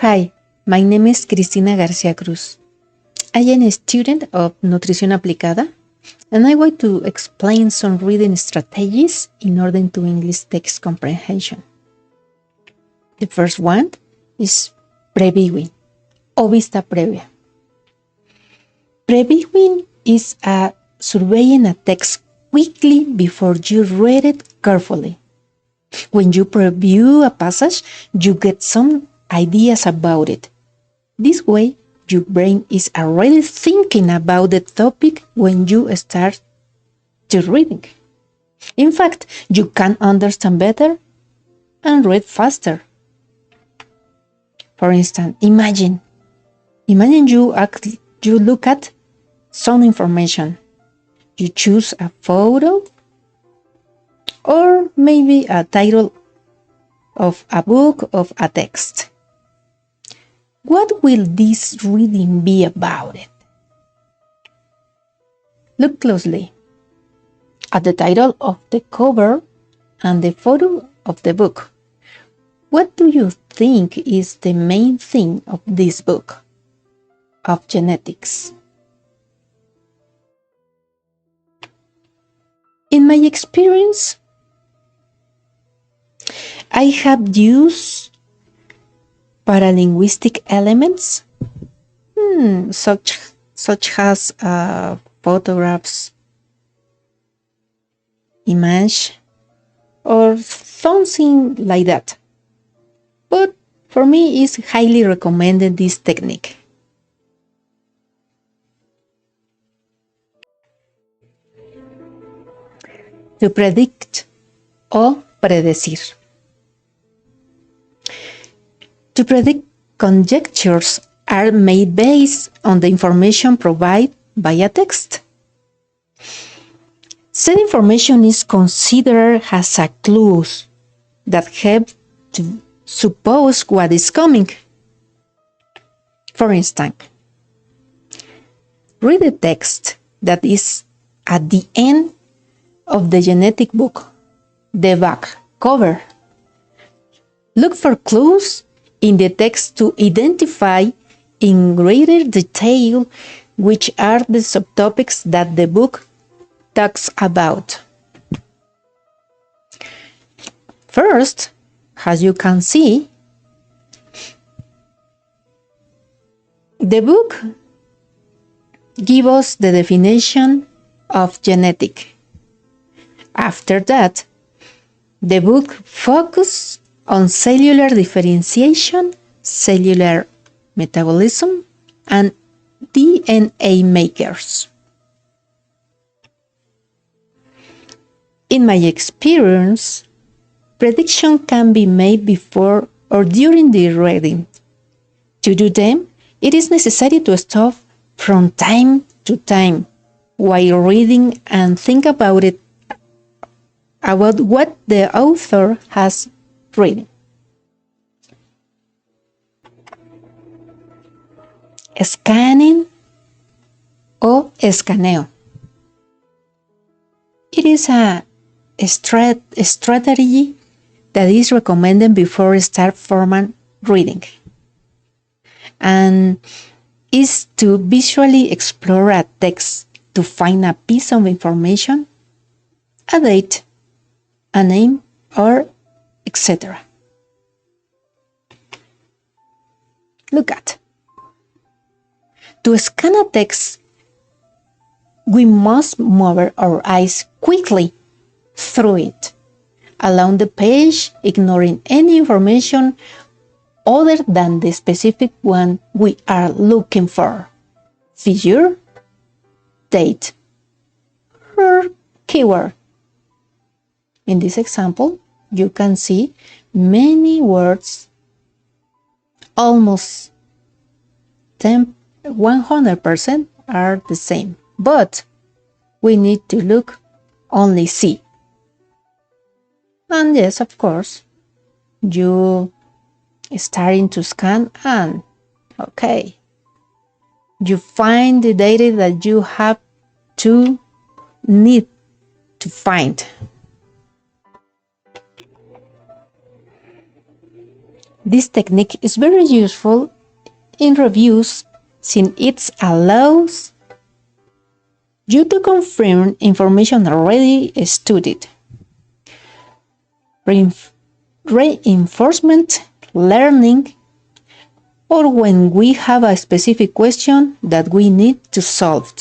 Hi, my name is Cristina Garcia Cruz. I am a student of Nutrición Aplicada, and I want to explain some reading strategies in order to English text comprehension. The first one is previewing o vista previa. Previewing is surveying a text quickly before you read it carefully. When you preview a passage, you get some ideas about it. This way, your brain is already thinking about the topic when you start to reading. In fact, you can understand better and read faster. For instance, imagine you look at some information. You choose a photo or maybe a title of a book of a text. What will this reading be about it? Look closely at the title of the cover and the photo of the book. What do you think is the main thing of this book of genetics? In my experience, I have used paralinguistic elements, such as photographs, image, or something like that. But for me, it's highly recommended this technique. To predict o predecir. To predict, conjectures are made based on the information provided by a text. Said information is considered as a clues that help to suppose what is coming. For instance, read the text that is at the end of the genetic book, the back cover. Look for clues in the text to identify in greater detail which are the subtopics that the book talks about. First, as you can see, the book gives us the definition of genetic. After that, the book focuses on cellular differentiation, cellular metabolism, and DNA makers. In my experience, prediction can be made before or during the reading. To do them, it is necessary to stop from time to time while reading and think about what the author has written. Scanning o escaneo. It is a strategy that is recommended before start formal reading, and is to visually explore a text to find a piece of information, a date, a name, or etc. Look at. To scan a text, we must move our eyes quickly through it, along the page, ignoring any information other than the specific one we are looking for. Figure, date, or keyword. In this example, you can see many words, almost 100% are the same, but we need to look only see. And yes, of course, you starting to scan and okay, you find the data that you have to need to find. This technique is very useful in reviews since it allows you to confirm information already studied. Reinforcement learning, or when we have a specific question that we need to solve.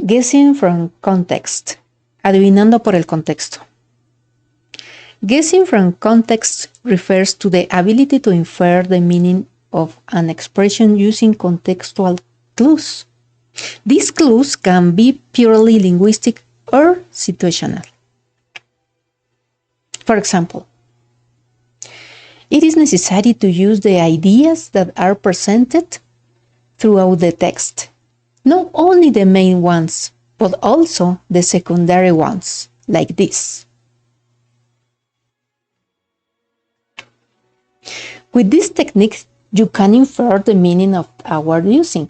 Guessing from context. Adivinando por el contexto. Guessing from context refers to the ability to infer the meaning of an expression using contextual clues. These clues can be purely linguistic or situational. For example, it is necessary to use the ideas that are presented throughout the text, not only the main ones, but also the secondary ones, like this. With this technique, you can infer the meaning of a word using,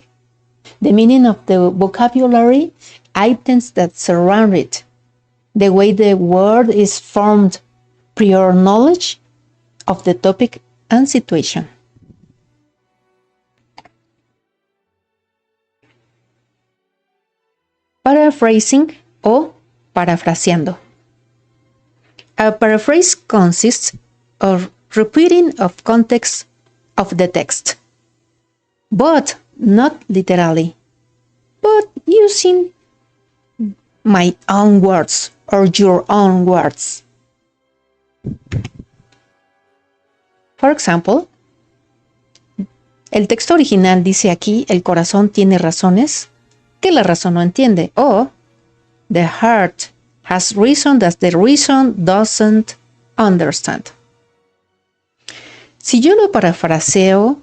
the meaning of the vocabulary items that surround it, the way the word is formed, prior knowledge of the topic and situation. Paraphrasing o parafraseando. A paraphrase consists of repeating of context of the text, but not literally, but using my own words or your own words. For example, el texto original dice aquí, el corazón tiene razones que la razón no entiende, o the heart has reason that the reason doesn't understand. Si yo lo parafraseo,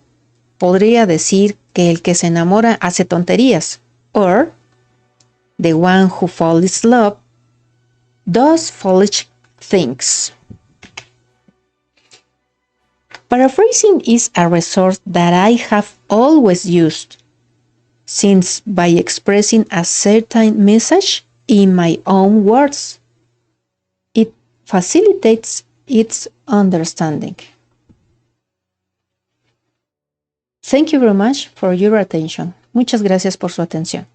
podría decir que el que se enamora hace tonterías, or the one who falls in love does foolish things. Paraphrasing is a resource that I have always used, since by expressing a certain message in my own words, it facilitates its understanding. Thank you very much for your attention. Muchas gracias por su atención.